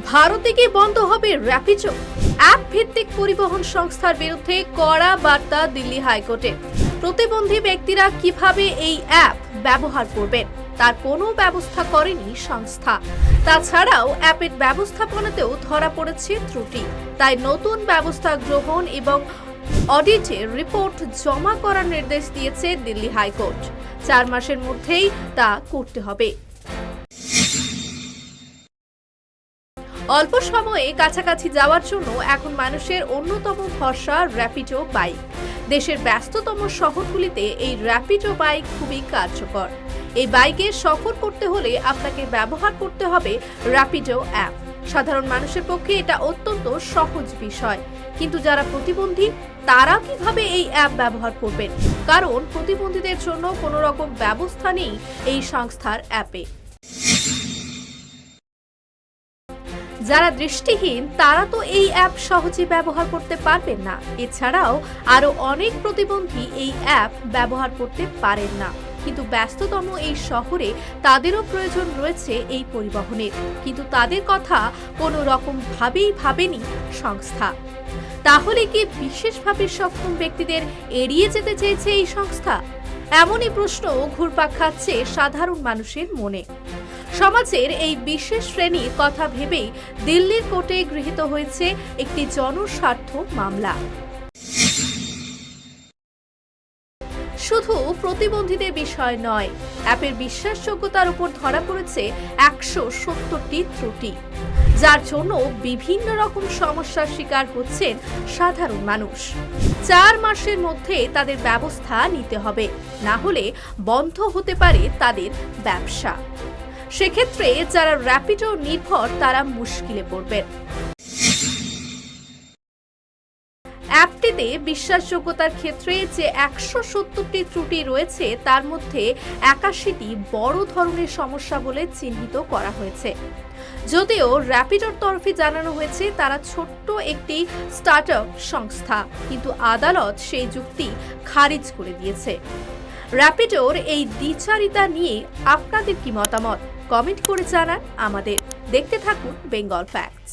ভারতে কি বন্ধ হবে র্যাপিডো? অ্যাপ ভিত্তিক পরিবহন সংস্থার বিরুদ্ধে কড়া বার্তা দিল্লি হাইকোর্টে। প্রতিবন্ধী ব্যক্তিরা কিভাবে এই অ্যাপ ব্যবহার করবেন তার কোনো ব্যবস্থা করেনি সংস্থা। তাছাড়াও অ্যাপের ব্যবস্থাপনাতেও ধরা পড়েছে ত্রুটি। তাই নতুন ব্যবস্থা গ্রহণ এবং অডিটের রিপোর্ট জমা করার নির্দেশ দিয়েছে দিল্লি হাইকোর্ট। 4 মাসের মধ্যেই তা করতে হবে। অল্প সময়ে কাছাকাছি যাওয়ার জন্য এখন মানুষের অন্যতম ভরসা র্যাপিডো বাইক। দেশের ব্যস্ততম শহরগুলিতে এই র্যাপিডো বাইক খুবই কার্যকর। এই বাইকে সফর করতে হলে আপনাকে ব্যবহার করতে হবে র্যাপিডো অ্যাপ। সাধারণ মানুষের পক্ষে এটা অত্যন্ত সহজ বিষয়, কিন্তু যারা প্রতিবন্ধী তারা কিভাবে এই অ্যাপ ব্যবহার করবেন? কারণ প্রতিবন্ধীদের জন্য কোনো রকম ব্যবস্থা নেই এই সংস্থার অ্যাপে। যারা দৃষ্টিহীন তারা তো এই অ্যাপ সহজে ব্যবহার করতে পারবেন না। এছাড়াও আরো অনেক প্রতিবন্ধী এই অ্যাপ ব্যবহার করতে পারেন না, কিন্তু ব্যস্ততম এই শহরে তাদেরও প্রয়োজন রয়েছে এই পরিবহনের। কিন্তু তাদের কথা কোনো রকম ভাবেনি সংস্থা। তাহলে কি বিশেষভাবে সক্ষম ব্যক্তিদের এড়িয়ে যেতে চেয়েছে এই সংস্থা? এমনই প্রশ্ন ঘুরপাক খাচ্ছে সাধারণ মানুষের মনে। সমাজের এই বিশেষ শ্রেণীর কথা ভেবেই দিল্লির কোর্টে গৃহীত হয়েছে একটি জনস্বার্থ মামলা। শুধু প্রতিবন্ধীদের বিষয় নয়, অ্যাপের বিশ্বাসযোগ্যতার উপর ধরা পড়েছে 170টি ত্রুটি, যার জন্য বিভিন্ন রকম সমস্যার শিকার হচ্ছেন সাধারণ মানুষ। 4 মাসের মধ্যে তাদের ব্যবস্থা নিতে হবে, না হলে বন্ধ হতে পারে তাদের ব্যবসা। সেক্ষেত্রে যারা র্যাপিডো নির্ভর তারা মুশকিলে পড়বেন। অ্যাপটিতে বিশ্বাসযোগ্যতার ক্ষেত্রে যে 170টি ত্রুটি রয়েছে তার মধ্যে 81টি বড় ধরনের সমস্যা বলে চিহ্নিত করা হয়েছে। যদিও র্যাপিডোর তরফে জানানো হয়েছে তারা ছোট্ট একটি স্টার্টআপ সংস্থা, কিন্তু আদালত সেই যুক্তি খারিজ করে দিয়েছে। র্যাপিডোর এই দ্বিচারিতা নিয়ে আপনাদের কি মতামত? কমেন্ট করে জানান আমাদের। দেখতে থাকুন বেঙ্গল ফ্যাক্টস।